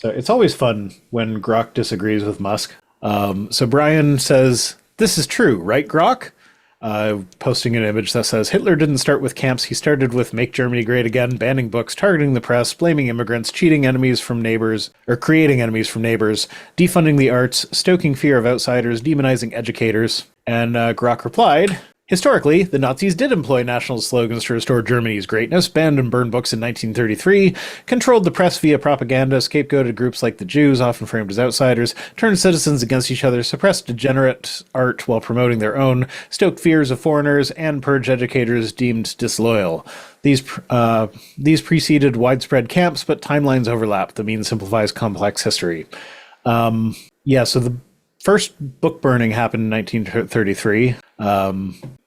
So it's always fun when Grok disagrees with Musk. So Brian says, "This is true, right, Grok?" Posting an image that says, "Hitler didn't start with camps. He started with Make Germany Great Again, banning books, targeting the press, blaming immigrants, cheating enemies from neighbors, or creating enemies from neighbors, defunding the arts, stoking fear of outsiders, demonizing educators." And Grok replied, "Historically, the Nazis did employ national slogans to restore Germany's greatness, banned and burned books in 1933, controlled the press via propaganda, scapegoated groups like the Jews, often framed as outsiders, turned citizens against each other, suppressed degenerate art while promoting their own, stoked fears of foreigners, and purged educators deemed disloyal. These preceded widespread camps, but timelines overlap. The mean simplifies complex history." So the first book burning happened in 1933.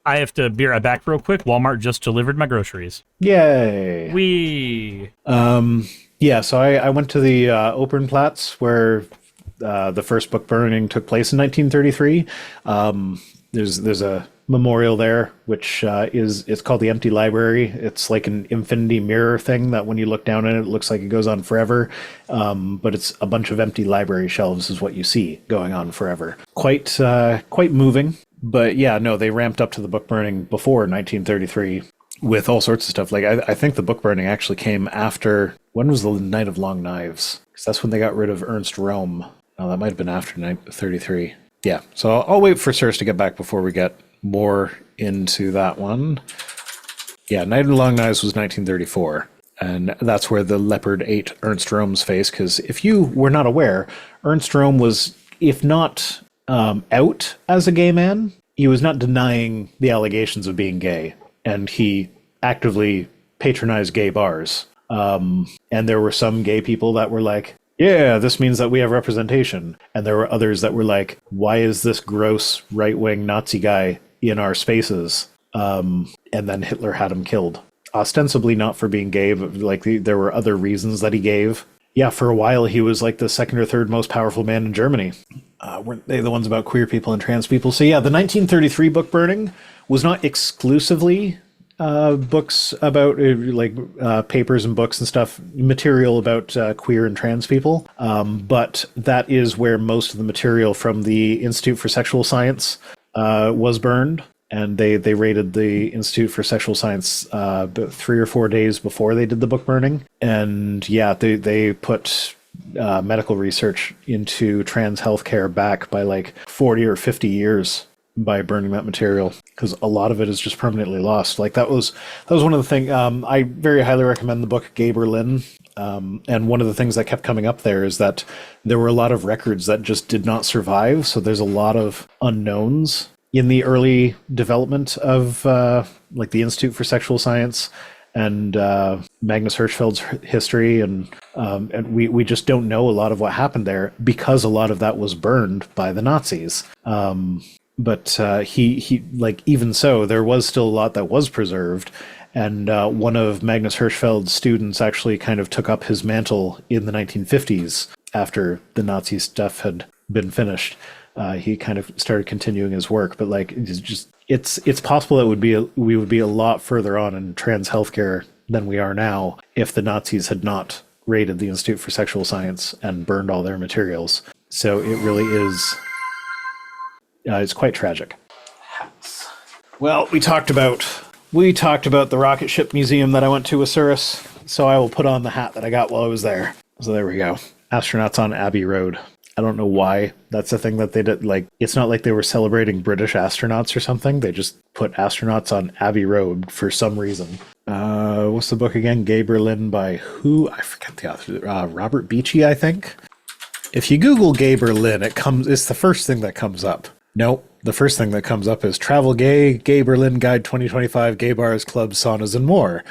I have to be right back real quick. Walmart just delivered my groceries. Yay! So I went to the Opernplatz where the first book burning took place in 1933. There's a memorial there, which it's called the Empty Library. It's like an infinity mirror thing that when you look down at it, it looks like it goes on forever. But it's a bunch of empty library shelves is what you see going on forever. Quite moving. But yeah, no, they ramped up to the book burning before 1933 with all sorts of stuff. Like I think the book burning actually came after, when was the Night of Long Knives? Because that's when they got rid of Ernst Röhm. No, that might have been after 1933. Yeah, so I'll wait for Suris to get back before we get more into that one. Yeah, Night of Long Knives was 1934. And that's where the leopard ate Ernst Röhm's face. Because if you were not aware, Ernst Röhm was, if not out as a gay man, he was not denying the allegations of being gay. And he actively patronized gay bars. And there were some gay people that were like, yeah, this means that we have representation. And there were others that were like, why is this gross right-wing Nazi guy in our spaces? And then Hitler had him killed. Ostensibly not for being gay, but like there were other reasons that he gave. Yeah, for a while he was like the second or third most powerful man in Germany. Weren't they the ones about queer people and trans people? So yeah, the 1933 book burning was not exclusively books about papers and books and stuff, material about queer and trans people. But that is where most of the material from the Institute for Sexual Science was burned. And they raided the Institute for Sexual Science 3 or 4 days before they did the book burning. And yeah, they put medical research into trans healthcare back by like 40 or 50 years by burning that material, because a lot of it is just permanently lost. Like that was one of the things. I very highly recommend the book Gay Berlin. And one of the things that kept coming up there is that there were a lot of records that just did not survive. So there's a lot of unknowns in the early development of like the Institute for Sexual Science and Magnus Hirschfeld's history, and we just don't know a lot of what happened there because a lot of that was burned by the Nazis. But he like, even so, there was still a lot that was preserved, and one of Magnus Hirschfeld's students actually kind of took up his mantle in the 1950s after the Nazi stuff had been finished. He kind of started continuing his work, but like it's possible that we would be a lot further on in trans healthcare than we are now if the Nazis had not raided the Institute for Sexual Science and burned all their materials. So it really is, it's quite tragic. Well, we talked about the rocket ship museum that I went to with Suris, so I will put on the hat that I got while I was there. So there we go. Astronauts on Abbey Road. I don't know why that's a thing that they did. Like, it's not like they were celebrating British astronauts or something. They just put astronauts on Abbey Road for some reason. What's the book again? Gay Berlin by who? I forget the author. Robert Beachy, I think. If you Google Gay Berlin, it's the first thing that comes up. Nope. The first thing that comes up is Travel Gay, Gay Berlin Guide 2025, Gay Bars, Clubs, Saunas, and more.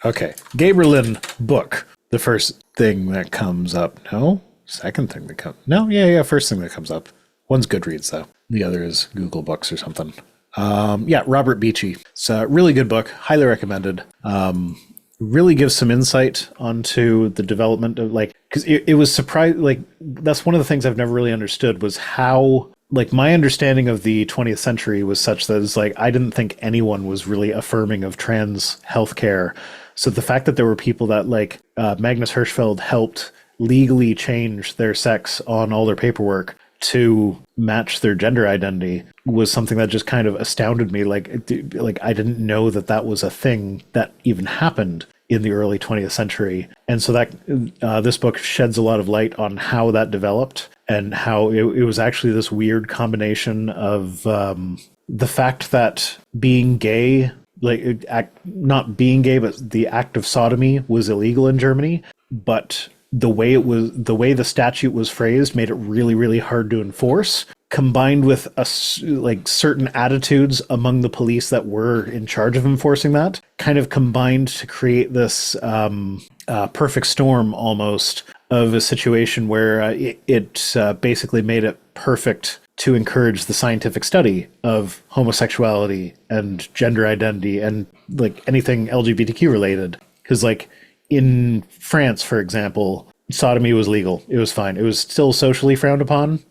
Okay. Gay Berlin book. The first thing that comes up. No? Second thing that comes... No, yeah, first thing that comes up. One's Goodreads, though. The other is Google Books or something. Robert Beachy. It's a really good book. Highly recommended. Really gives some insight onto the development of, like... Because it was surprising... Like, that's one of the things I've never really understood was how... Like, my understanding of the 20th century was such that it's like, I didn't think anyone was really affirming of trans healthcare. So the fact that there were people that, like, Magnus Hirschfeld helped... legally change their sex on all their paperwork to match their gender identity was something that just kind of astounded me. Like I didn't know that that was a thing that even happened in the early 20th century. And so that this book sheds a lot of light on how that developed and how it was actually this weird combination of the fact that being gay, not being gay, but the act of sodomy was illegal in Germany, but the way the statute was phrased made it really, really hard to enforce, combined with certain attitudes among the police that were in charge of enforcing that, kind of combined to create this perfect storm almost of a situation where it basically made it perfect to encourage the scientific study of homosexuality and gender identity and like anything LGBTQ related. Because like in France, for example, sodomy was legal. It was fine. It was still socially frowned upon,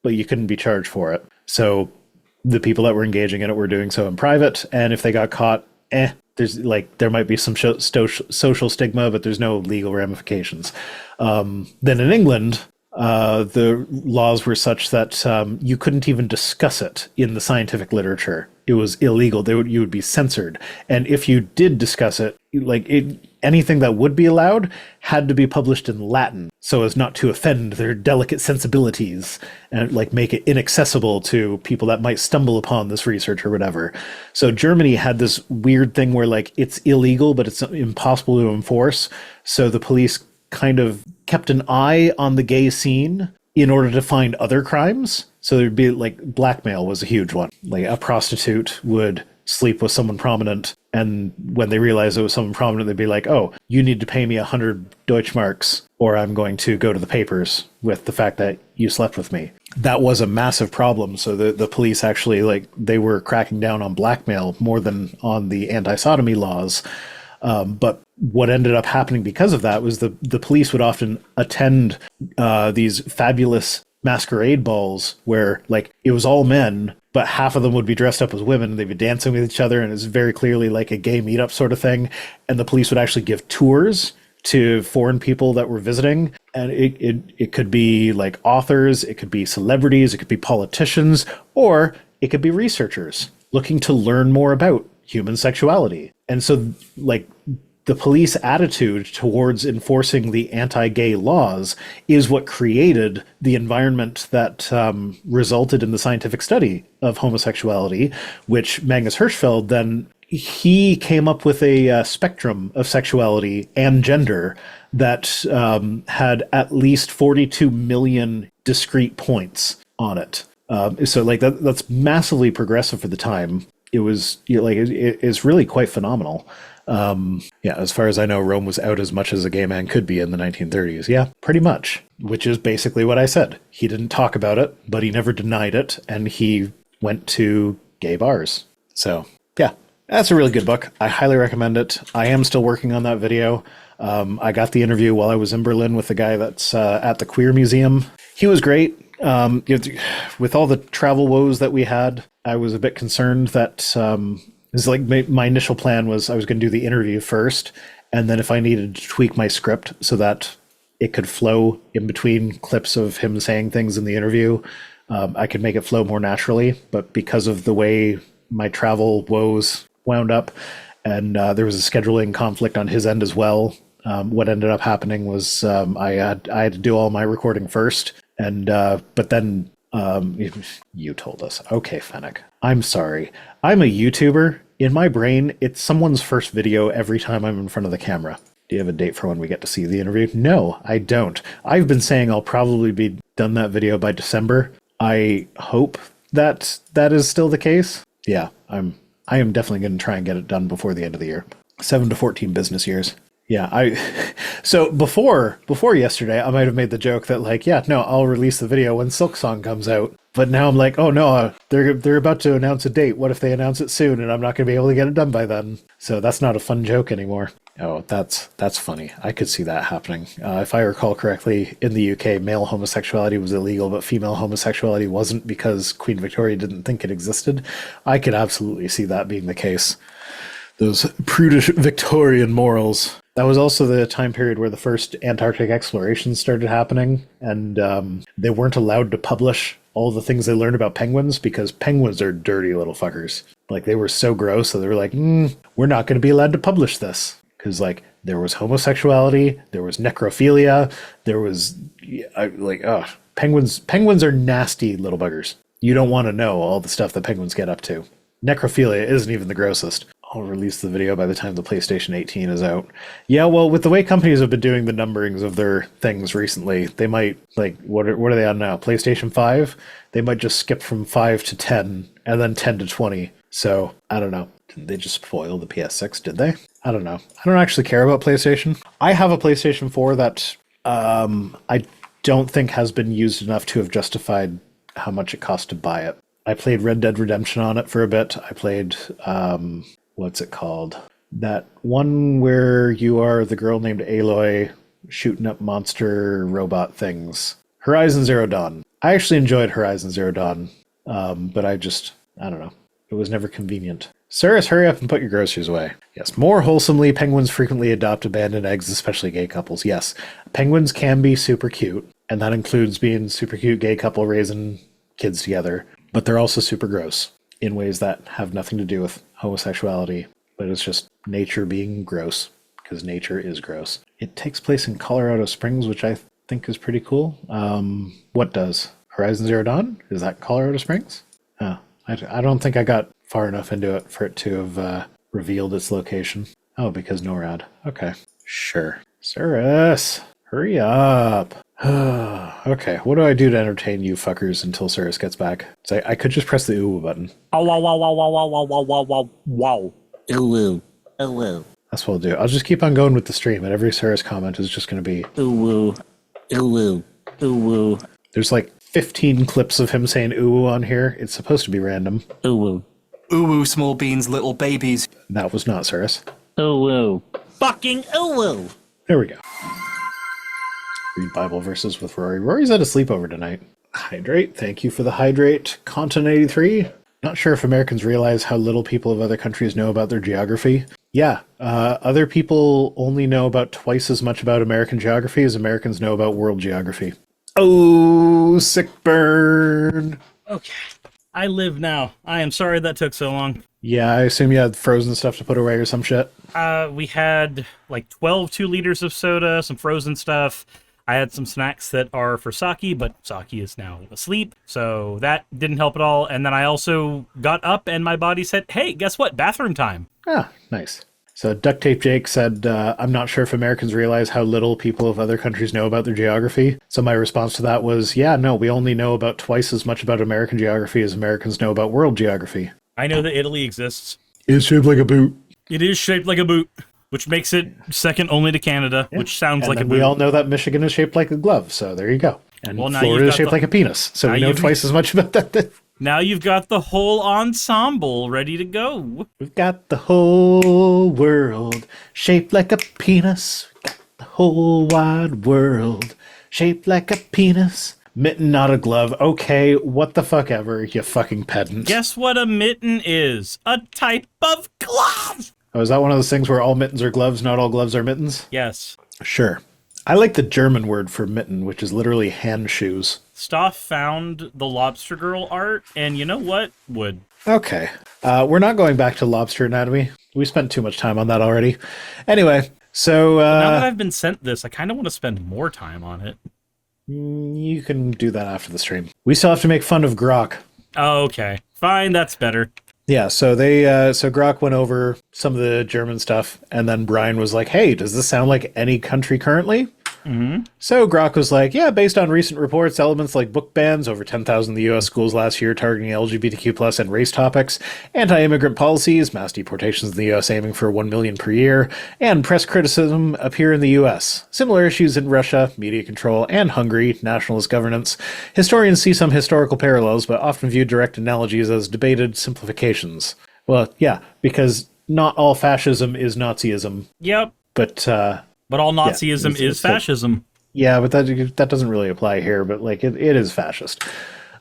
but you couldn't be charged for it. So the people that were engaging in it were doing so in private. And if they got caught, there might be some social stigma, but there's no legal ramifications. Then in England, the laws were such that you couldn't even discuss it in the scientific literature. It was illegal. You would be censored. And if you did discuss it, anything that would be allowed had to be published in Latin so as not to offend their delicate sensibilities and make it inaccessible to people that might stumble upon this research or whatever. So Germany had this weird thing where it's illegal, but it's impossible to enforce. So the police kind of kept an eye on the gay scene in order to find other crimes. So there'd be blackmail was a huge one. Like a prostitute would sleep with someone prominent, and when they realized it was someone prominent, they'd be like, oh, you need to pay me 100 Deutschmarks or I'm going to go to the papers with the fact that you slept with me. That was a massive problem. So the police actually they were cracking down on blackmail more than on the anti-sodomy laws. But what ended up happening because of that was the police would often attend these fabulous masquerade balls where it was all men, but half of them would be dressed up as women and they'd be dancing with each other, and it's very clearly a gay meetup sort of thing. And the police would actually give tours to foreign people that were visiting, and it could be authors, it could be celebrities, it could be politicians, or it could be researchers looking to learn more about human sexuality. And so the police attitude towards enforcing the anti-gay laws is what created the environment that resulted in the scientific study of homosexuality, which Magnus Hirschfeld then, he came up with a spectrum of sexuality and gender that had at least 42 million discrete points on it. So that's massively progressive for the time. It was it's really quite phenomenal. As far as I know, Rome was out as much as a gay man could be in the 1930s. Yeah, pretty much, which is basically what I said. He didn't talk about it, but he never denied it, and he went to gay bars. So, yeah, that's a really good book. I highly recommend it. I am still working on that video. I got the interview while I was in Berlin with the guy that's at the Queer Museum. He was great. With all the travel woes that we had, I was a bit concerned that it's my initial plan was I was going to do the interview first, and then if I needed to tweak my script so that it could flow in between clips of him saying things in the interview, I could make it flow more naturally. But because of the way my travel woes wound up, and there was a scheduling conflict on his end as well, what ended up happening was I had to do all my recording first, and but then you told us. Okay, Fennec. I'm sorry. I'm a YouTuber. In my brain, it's someone's first video every time I'm in front of the camera. Do you have a date for when we get to see the interview? No, I don't. I've been saying I'll probably be done that video by December. I hope that is still the case. Yeah, I am definitely going to try and get it done before the end of the year. 7 to 14 business years. Yeah, so before yesterday, I might have made the joke that I'll release the video when Silk Song comes out. But now I'm like, oh no, they're about to announce a date. What if they announce it soon and I'm not going to be able to get it done by then? So that's not a fun joke anymore. Oh, that's funny. I could see that happening. If I recall correctly, in the UK, male homosexuality was illegal, but female homosexuality wasn't because Queen Victoria didn't think it existed. I could absolutely see that being the case. Those prudish Victorian morals. That was also the time period where the first Antarctic explorations started happening, and they weren't allowed to publish all the things they learned about penguins because penguins are dirty little fuckers. Like, they were so gross that they were like, we're not going to be allowed to publish this. Because, like, there was homosexuality, there was necrophilia, there was, penguins are nasty little buggers. You don't want to know all the stuff that penguins get up to. Necrophilia isn't even the grossest. I'll release the video by the time the PlayStation 18 is out. Yeah, well, with the way companies have been doing the numberings of their things recently, they might, like, what are they on now? PlayStation 5? They might just skip from 5 to 10, and then 10 to 20. So, I don't know. Didn't they just spoil the PS6, did they? I don't know. I don't actually care about PlayStation. I have a PlayStation 4 that I don't think has been used enough to have justified how much it cost to buy it. I played Red Dead Redemption on it for a bit. I played... what's it called? That one where you are the girl named Aloy shooting up monster robot things. Horizon Zero Dawn. I actually enjoyed Horizon Zero Dawn, but I don't know. It was never convenient. Suris, hurry up and put your groceries away. Yes, more wholesomely, penguins frequently adopt abandoned eggs, especially gay couples. Yes, penguins can be super cute, and that includes being super cute gay couple raising kids together, but they're also super gross in ways that have nothing to do with homosexuality, but it's just nature being gross, because nature is gross. It takes place in Colorado Springs, which I think is pretty cool. What does? Horizon Zero Dawn? Is that Colorado Springs? Oh, I don't think I got far enough into it for it to have revealed its location. Oh, because NORAD. Okay. Sure. Suris, hurry up. Okay, what do I do to entertain you fuckers until Suris gets back? So I could just press the ooh button. Oh, wow, wow, wow, wow, wow, wow, wow, wow, wow, wow. Ooh, ooh. That's what I'll do. I'll just keep on going with the stream, and every Suris comment is just going to be Ooh, ooh, ooh. There's like 15 clips of him saying ooh on here. It's supposed to be random. Ooh, Ooh, small beans, little babies. That was not Suris. ooh. Fucking Ooh. There we go. Read Bible verses with Rory. Rory's at a sleepover tonight. Hydrate. Thank you for the hydrate. Content 83. Not sure if Americans realize how little people of other countries know about their geography. Yeah, other people only know about twice as much about American geography as Americans know about world geography. Oh, sick burn. Okay. I live now. I am sorry that took so long. Yeah, I assume you had frozen stuff to put away or some shit. We had like 12 2-liters of soda, some frozen stuff. I had some snacks that are for Saki, but Saki is now asleep, so that didn't help at all. And then I also got up and my body said, hey, guess what? Bathroom time. Ah, nice. So Duct Tape Jake said, I'm not sure if Americans realize how little people of other countries know about their geography. So my response to that was, yeah, no, we only know about twice as much about American geography as Americans know about world geography. I know that Italy exists. It's shaped like a boot. It is shaped like a boot, which makes it second only to Canada, which sounds like a boot. We all know that Michigan is shaped like a glove, so there you go. And Well, now Florida you've is got shaped the- like a penis, so now we know you've- twice as much about that. Now you've got the whole ensemble ready to go. We've got the whole world shaped like a penis. We've got the whole wide world shaped like a penis. Mitten, not a glove. Okay, what the fuck ever, you fucking pedant. Guess what a mitten is? A type of glove! Oh, is that one of those things where all mittens are gloves, not all gloves are mittens? Yes. Sure. I like the German word for mitten, which is literally hand shoes. Stoff found the Lobster Girl art, and you know what? Would. Okay. We're not going back to lobster anatomy. We spent too much time on that already. Anyway, so... Now that I've been sent this, I kind of want to spend more time on it. You can do that after the stream. We still have to make fun of Grok. Oh, okay. Fine, that's better. Yeah, so so Grok went over some of the German stuff, and then Brian was like, hey, does this sound like any country currently? Mm-hmm. So Grok was like, yeah, based on recent reports, elements like book bans, over 10,000 in the U.S. schools last year targeting LGBTQ+ and race topics, anti-immigrant policies, mass deportations in the U.S. aiming for 1 million per year, and press criticism appear in the U.S. Similar issues in Russia, media control, and Hungary, nationalist governance. Historians see some historical parallels, but often view direct analogies as debated simplifications. Well, yeah, because not all fascism is Nazism, Yep. but all Nazism is fascism. yeah, but that doesn't really apply here, but like it is fascist.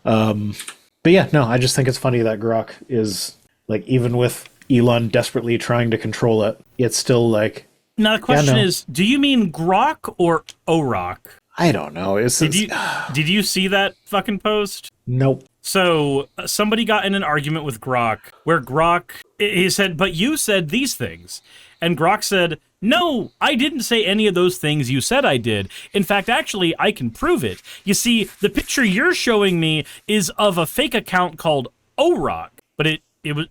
But yeah, no, I just think it's funny that Grok is like, even with Elon desperately trying to control it, it's still like... Now the question no. is, do you mean Grok or Orok? I don't know. Did you see that fucking post? Nope. So somebody got in an argument with Grok where Grok, he said, but you said these things. And Grok said, no, I didn't say any of those things you said I did. In fact, actually, I can prove it. You see, the picture you're showing me is of a fake account called Orok, but it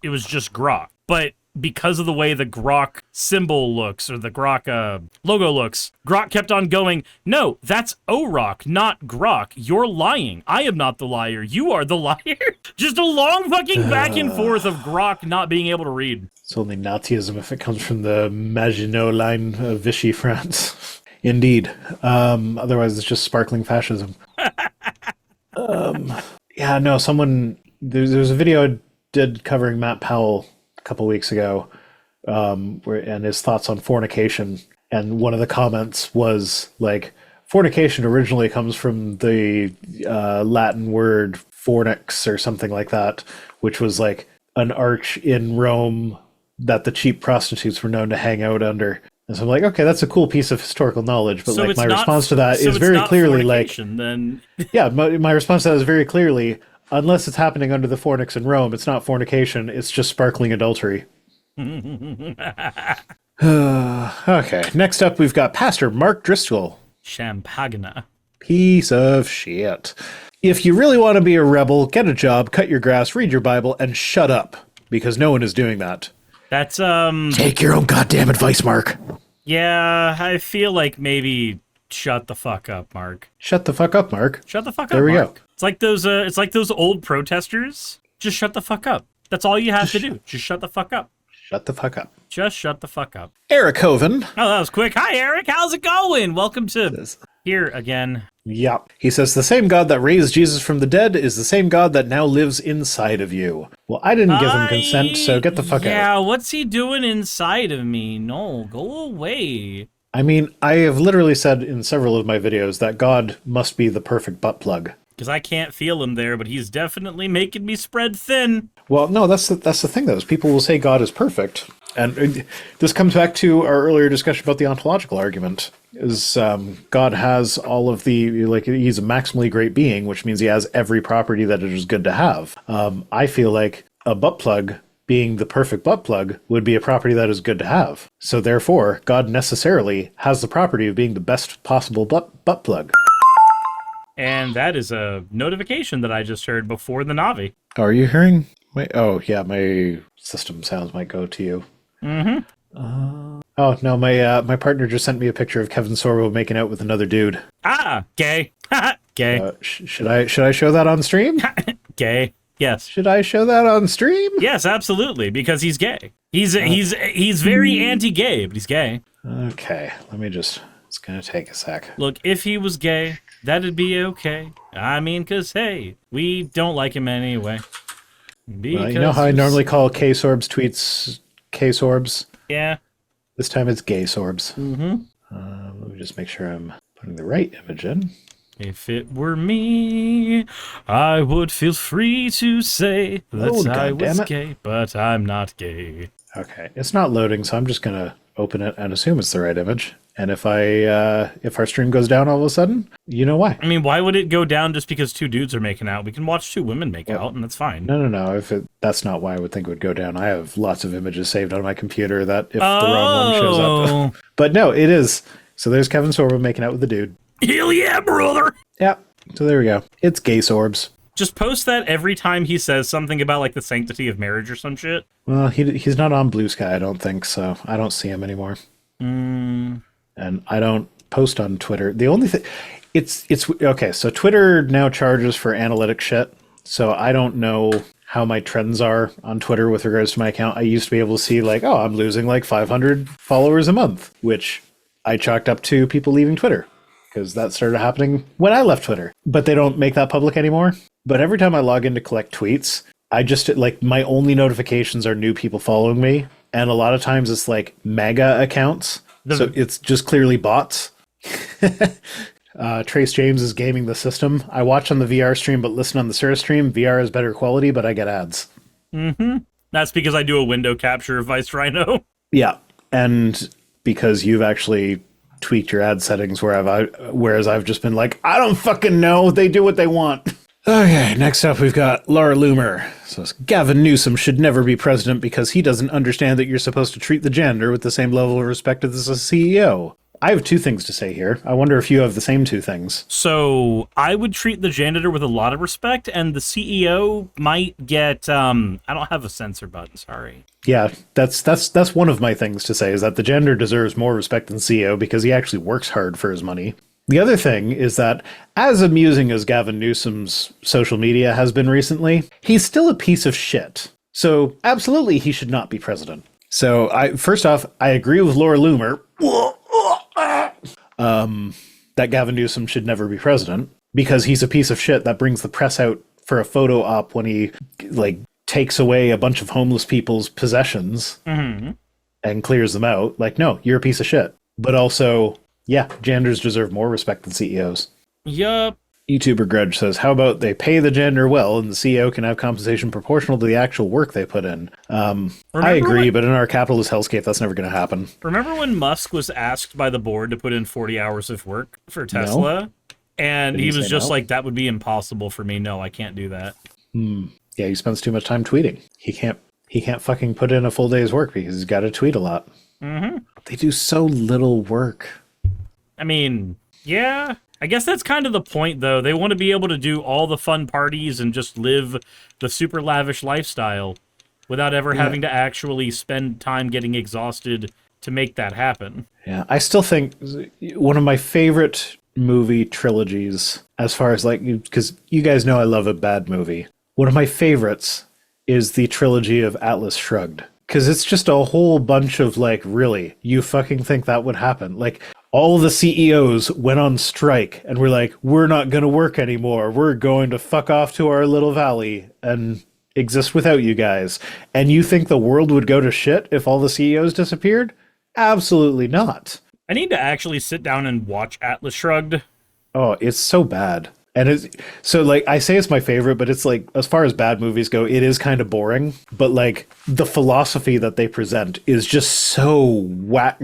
was just Grok. But because of the way the Grok symbol looks, or the Grok logo looks, Grok kept on going, no, that's Orok, not Grok. You're lying. I am not the liar. You are the liar. Just a long fucking back and forth of Grok not being able to read. It's only Nazism if it comes from the Maginot Line of Vichy, France. Indeed. Otherwise, it's just sparkling fascism. Yeah, no, there's a video I did covering Matt Powell a couple weeks ago, and his thoughts on fornication. And one of the comments was like, fornication originally comes from the Latin word fornix or something like that, which was like an arch in Rome that the cheap prostitutes were known to hang out under. And so I'm like, okay, that's a cool piece of historical knowledge, but so like my response to that is very clearly like, then... yeah, my response to that is very clearly, unless it's happening under the fornix in Rome, it's not fornication, it's just sparkling adultery. Okay, next up we've got Pastor Mark Driscoll. Champagna. Piece of shit. If you really want to be a rebel, get a job, cut your grass, read your Bible, and shut up, because no one is doing that. That's, Take your own goddamn advice, Mark. Yeah, I feel like maybe shut the fuck up, Mark. Shut the fuck up, Mark. Shut the fuck up, There we Mark. go. It's like those old protesters. Just shut the fuck up. That's all you have to do. Just shut the fuck up. Shut the fuck up. Just shut the fuck up. Eric Hovind. Oh, that was quick. Hi, Eric. How's it going? Welcome to here again. Yeah. He says, the same God that raised Jesus from the dead is the same God that now lives inside of you. Well, I didn't give him consent, so get the fuck out. Yeah, what's he doing inside of me? No, go away. I mean, I have literally said in several of my videos that God must be the perfect butt plug. Because I can't feel him there, but he's definitely making me spread thin. Well, no, that's the thing, though, is people will say God is perfect. And this comes back to our earlier discussion about the ontological argument, is God has all of the, like, he's a maximally great being, which means he has every property that it is good to have. I feel like a butt plug being the perfect butt plug would be a property that is good to have. So therefore, God necessarily has the property of being the best possible butt plug. And that is a notification that I just heard before the Navi. Oh, are you hearing? Oh, yeah, my system sounds might go to you. Mm-hmm. Oh, no, my partner just sent me a picture of Kevin Sorbo making out with another dude. Ah, gay. Gay. Should I show that on stream? Gay. Yes. Should I show that on stream? Yes, absolutely, because he's gay. He's very anti-gay, but he's gay. Okay, it's gonna take a sec. Look, if he was gay, that'd be okay. I mean, because, hey, we don't like him anyway. Well, you know how I normally call Gaysorbs tweets Gaysorbs? Yeah. This time it's Gaysorbs. Mm-hmm. Let me just make sure I'm putting the right image in. If it were me, I would feel free to say that I was gay, but I'm not gay. Okay, it's not loading, so I'm just gonna open it and assume it's the right image. And if our stream goes down all of a sudden, you know why. I mean, why would it go down just because two dudes are making out? We can watch two women make out, and that's fine. No. That's not why I would think it would go down. I have lots of images saved on my computer that if the wrong one shows up. But no, it is. So there's Kevin Sorbo making out with the dude. Hell yeah, brother! Yeah, so there we go. It's Gaysorbs. Just post that every time he says something about, like, the sanctity of marriage or some shit. Well, he's not on Blue Sky, I don't think, so I don't see him anymore. And I don't post on Twitter. The only thing... It's okay, so Twitter now charges for analytic shit, so I don't know how my trends are on Twitter with regards to my account. I used to be able to see, like, oh, I'm losing, like, 500 followers a month, which I chalked up to people leaving Twitter, because that started happening when I left Twitter. But they don't make that public anymore. But every time I log in to collect tweets, I just, like, my only notifications are new people following me, and a lot of times it's, like, mega accounts, so it's just clearly bots. Trace James is gaming the system. I watch on the VR stream, but listen on the Suris stream. VR is better quality, but I get ads. Mm-hmm. That's because I do a window capture of Vice Rhino. Yeah, and because you've actually tweaked your ad settings, whereas I've just been like, I don't fucking know. They do what they want. Okay, next up we've got Laura Loomer. So Gavin Newsom should never be president because he doesn't understand that you're supposed to treat the janitor with the same level of respect as a CEO. I have two things to say here. I wonder if you have the same two things. So I would treat the janitor with a lot of respect, and the CEO might get, I don't have a censor button, sorry. Yeah, that's one of my things to say, is that the janitor deserves more respect than CEO because he actually works hard for his money. The other thing is that, as amusing as Gavin Newsom's social media has been recently, he's still a piece of shit. So absolutely he should not be president. So first off, I agree with Laura Loomer that Gavin Newsom should never be president because he's a piece of shit that brings the press out for a photo op when he takes away a bunch of homeless people's possessions and clears them out. Like, no, you're a piece of shit. But also, yeah, janitors deserve more respect than CEOs. Yup. YouTuber Grudge says, how about they pay the janitor well and the CEO can have compensation proportional to the actual work they put in? I agree, but in our capitalist hellscape, that's never going to happen. Remember when Musk was asked by the board to put in 40 hours of work for Tesla? No. And he was just like, that would be impossible for me. No, I can't do that. Yeah, he spends too much time tweeting. He can't fucking put in a full day's work because he's got to tweet a lot. They do so little work. I mean, yeah. I guess that's kind of the point, though. They want to be able to do all the fun parties and just live the super lavish lifestyle without ever having to actually spend time getting exhausted to make that happen. Yeah, I still think one of my favorite movie trilogies, as far as because you guys know I love a bad movie. One of my favorites is the trilogy of Atlas Shrugged. Because it's just a whole bunch of really, you fucking think that would happen? All the CEOs went on strike and were like, we're not going to work anymore. We're going to fuck off to our little valley and exist without you guys. And you think the world would go to shit if all the CEOs disappeared? Absolutely not. I need to actually sit down and watch Atlas Shrugged. Oh, it's so bad. And it's so I say it's my favorite, but it's as far as bad movies go, it is kind of boring. But the philosophy that they present is just so whack.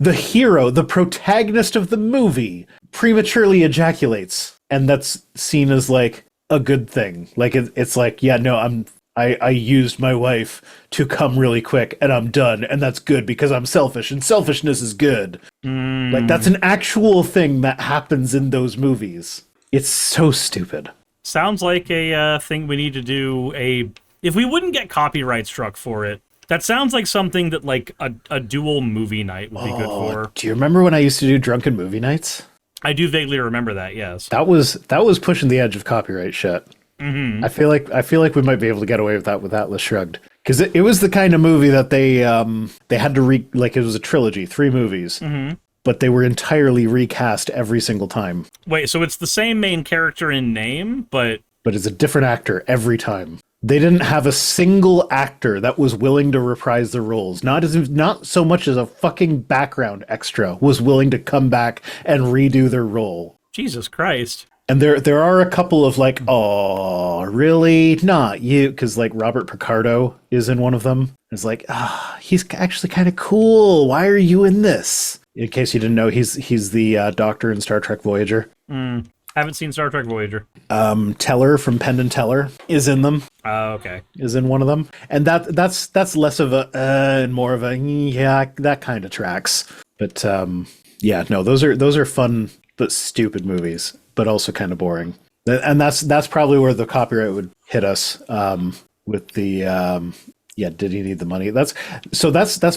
The hero, the protagonist of the movie, prematurely ejaculates, and that's seen as a good thing. It's yeah, no, I used my wife to come really quick, and I'm done, and that's good because I'm selfish, and selfishness is good. That's an actual thing that happens in those movies. It's so stupid. Sounds like a thing we need to do if we wouldn't get copyright struck for it, that sounds like something that a dual movie night would be good for. Do you remember when I used to do drunken movie nights? I do vaguely remember that, yes. That was pushing the edge of copyright shit. I feel like we might be able to get away with that with Atlas Shrugged. Because it was the kind of movie that they had to it was a trilogy, 3 movies. But they were entirely recast every single time. Wait, so it's the same main character in name, but it's a different actor every time. They didn't have a single actor that was willing to reprise the roles. Not so much as a fucking background extra was willing to come back and redo their role. Jesus Christ. And there are a couple of oh, really? Not you. Because Robert Picardo is in one of them. It's he's actually kind of cool. Why are you in this? In case you didn't know, he's the doctor in Star Trek Voyager. Haven't seen Star Trek Voyager. Teller from Penn and Teller is in them. Okay. Is in one of them. And that's less of a and more of a yeah, that kind of tracks. But yeah, no, those are fun but stupid movies, but also kind of boring. And that's probably where the copyright would hit us with the yeah, did he need the money? That's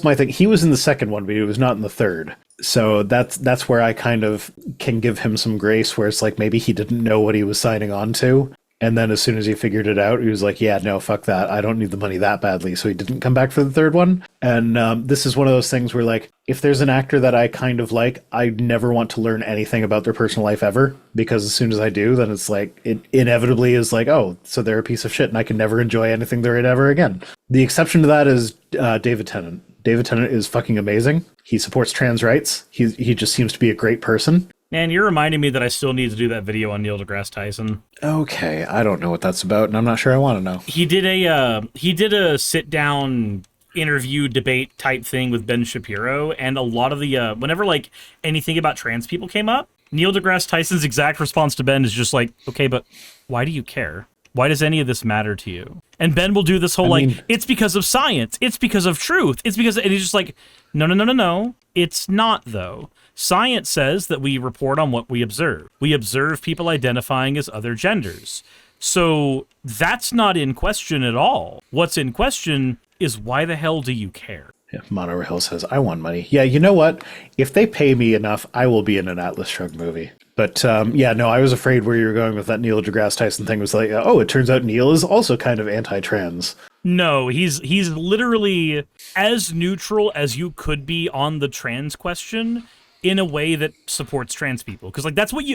my thing. He was in the second one, but he was not in the third. So that's where I kind of can give him some grace, where it's maybe he didn't know what he was signing on to. And then as soon as he figured it out, he was like, yeah, no, fuck that. I don't need the money that badly. So he didn't come back for the third one. And this is one of those things where if there's an actor that I kind of I never want to learn anything about their personal life ever, because as soon as I do, then it's it inevitably is oh, so they're a piece of shit and I can never enjoy anything they're in ever again. The exception to that is David Tennant. David Tennant is fucking amazing. He supports trans rights. He just seems to be a great person. Man, you're reminding me that I still need to do that video on Neil deGrasse Tyson. Okay, I don't know what that's about, and I'm not sure I want to know. He did a sit down interview debate type thing with Ben Shapiro, and a lot of the whenever like anything about trans people came up, Neil deGrasse Tyson's exact response to Ben is just like, okay, but why do you care? Why does any of this matter to you? And Ben will do this whole it's because of science, it's because of truth, it's because, and he's just like, no, it's not though. Science says that we report on what we observe. We observe people identifying as other genders. So that's not in question at all. What's in question is why the hell do you care? Yeah, Monorail says, I want money. Yeah, you know what? If they pay me enough, I will be in an Atlas Shrugged movie. But yeah, no, I was afraid where you were going with that Neil deGrasse Tyson thing was like, oh, it turns out Neil is also kind of anti-trans. No, he's literally as neutral as you could be on the trans question in a way that supports trans people. Because like that's what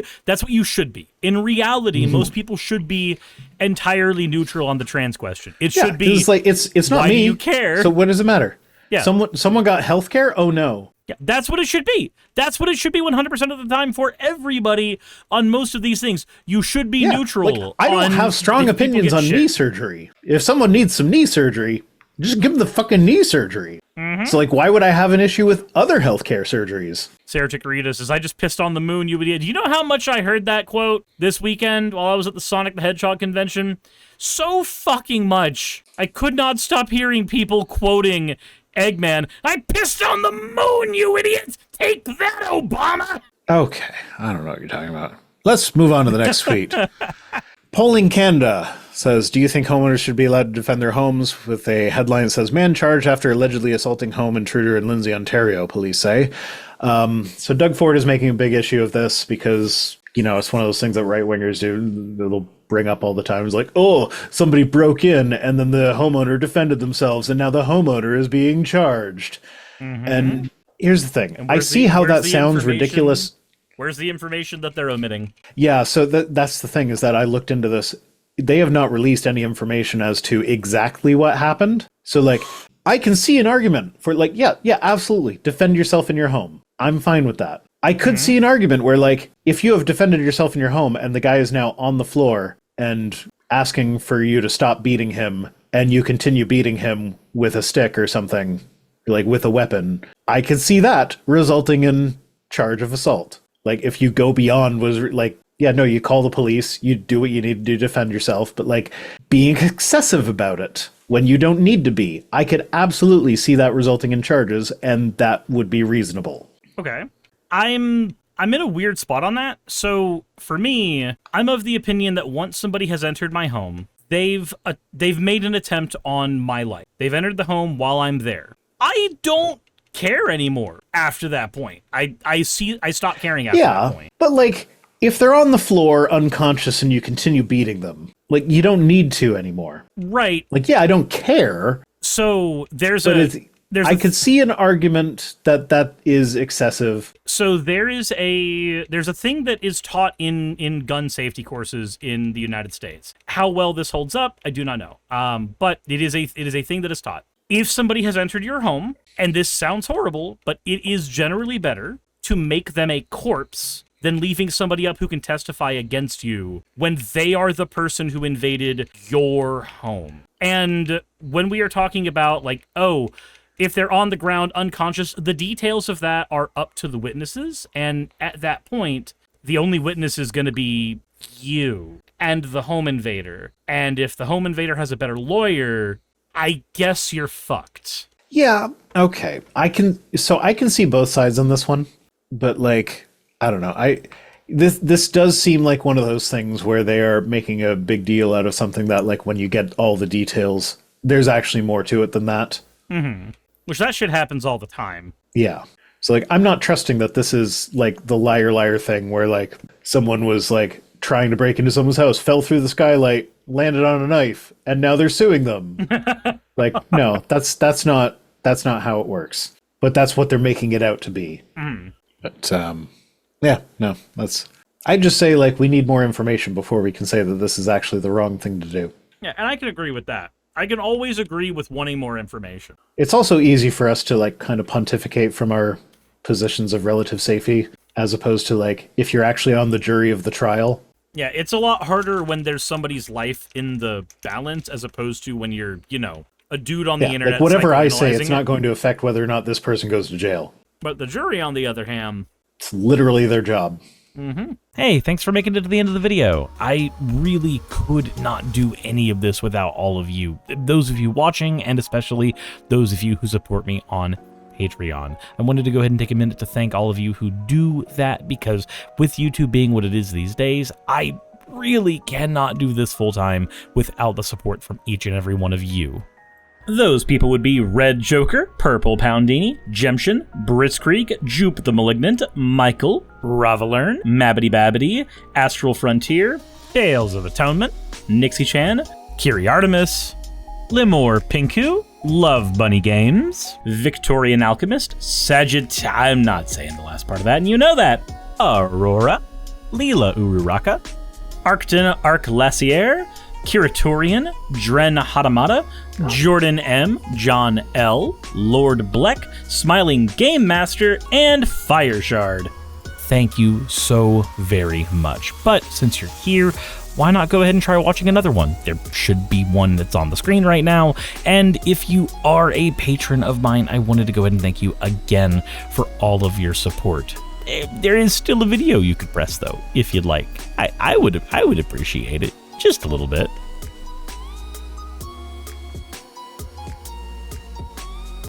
you should be. In reality, most people should be entirely neutral on the trans question. It should be it's like it's not why me. do you care? So what does it matter? Yeah. Someone got healthcare? Oh no. Yeah, that's what it should be. That's what it should be 100% of the time for everybody on most of these things. You should be neutral. Like, I don't have strong opinions on knee surgery. If someone needs some knee surgery, just give them the fucking knee surgery. So like, why would I have an issue with other healthcare surgeries? Sarah Chikorita says, I just pissed on the moon, you idiot. Do you know how much I heard that quote this weekend while I was at the Sonic the Hedgehog convention? So fucking much. I could not stop hearing people quoting Eggman. I pissed on the moon, you idiot! Take that, Obama! Okay, I don't know what you're talking about. Let's move on to the next tweet. Polling Canada says, do you think homeowners should be allowed to defend their homes? With a headline that says, man charged after allegedly assaulting home intruder in Lindsay, Ontario, police say. So Doug Ford is making a big issue of this because, you know, it's one of those things that right-wingers do. They'll bring up all the time. It's like, oh, somebody broke in and then the homeowner defended themselves and now the homeowner is being charged. And here's the thing. I see how that sounds ridiculous. Where's the information that they're omitting? Yeah, so that's the thing is that I looked into this. They have not released any information as to exactly what happened. So, like, I can see an argument for, like, yeah, absolutely. Defend yourself in your home. I'm fine with that. I could see an argument where, like, if you have defended yourself in your home and the guy is now on the floor and asking for you to stop beating him and you continue beating him with a stick or something, like with a weapon, I could see that resulting in charge of assault. Like, if you go beyond was like, yeah, no, you call the police, you do what you need to do to defend yourself, but like being excessive about it when you don't need to be, I could absolutely see that resulting in charges, and that would be reasonable. Okay. I'm in a weird spot on that. So for me, I'm of the opinion that once somebody has entered my home, they've made an attempt on my life. They've entered the home while I'm there. I don't care anymore after that point. I stop caring after that point. But like, if they're on the floor unconscious and you continue beating them, like, you don't need to anymore. Right. Like, yeah, I don't care. So I could see an argument that is excessive. So there's a thing that is taught in gun safety courses in the United States. How well this holds up, I do not know. But it is a thing that is taught. If somebody has entered your home, and this sounds horrible, but it is generally better to make them a corpse than leaving somebody up who can testify against you when they are the person who invaded your home. And when we are talking about, like, oh, if they're on the ground unconscious, the details of that are up to the witnesses. And at that point, the only witness is going to be you and the home invader. And if the home invader has a better lawyer, I guess you're fucked. Yeah, okay. I can see both sides on this one, but like, I don't know. This does seem like one of those things where they are making a big deal out of something that, like, when you get all the details, there's actually more to it than that. Mm-hmm. Which that shit happens all the time. Yeah. So like, I'm not trusting that this is like the liar thing where like someone was like trying to break into someone's house, fell through the skylight, landed on a knife, and now they're suing them. Like, no, that's not how it works. But that's what they're making it out to be. Mm. But yeah, no, I'd just say, like, we need more information before we can say that this is actually the wrong thing to do. Yeah, and I can agree with that. I can always agree with wanting more information. It's also easy for us to, like, kind of pontificate from our positions of relative safety. as opposed to like if you're actually on the jury of the trial. Yeah, it's a lot harder when there's somebody's life in the balance as opposed to when you're, a dude on the internet. Like whatever I say, psychoanalyzing it's not it. going to affect whether or not this person goes to jail. But the jury, on the other hand, It's literally their job. Hey, thanks for making it to the end of the video. I really could not do any of this without all of you. Those of you watching, and especially those of you who support me on Patreon. I wanted to go ahead and take a minute to thank all of you who do that, because with YouTube being what it is these days, I really cannot do this full time without the support from each and every one of you. Those people would be Red Joker, Purple Poundini, Jemshin, Britzkrieg, Jupe the Malignant, Michael, Ravalern, Mabbity Babbity, Astral Frontier, Tales of Atonement, Nixie Chan, Kiri Artemis, Limor Pinku, Love Bunny Games, Victorian Alchemist, I'm not saying the last part of that, and you know that, Aurora, Leela Ururaka, Arcton Arclacier, Curatorian, Dren Hadamata, Jordan M, John L, Lord Bleck, Smiling Game Master, and Fireshard. Thank you so very much. But since you're here, why not go ahead and try watching another one? There should be one that's on the screen right now. And if you are a patron of mine, I wanted to go ahead and thank you again for all of your support. There is still a video you could press though, if you'd like. I would appreciate it. Just a little bit.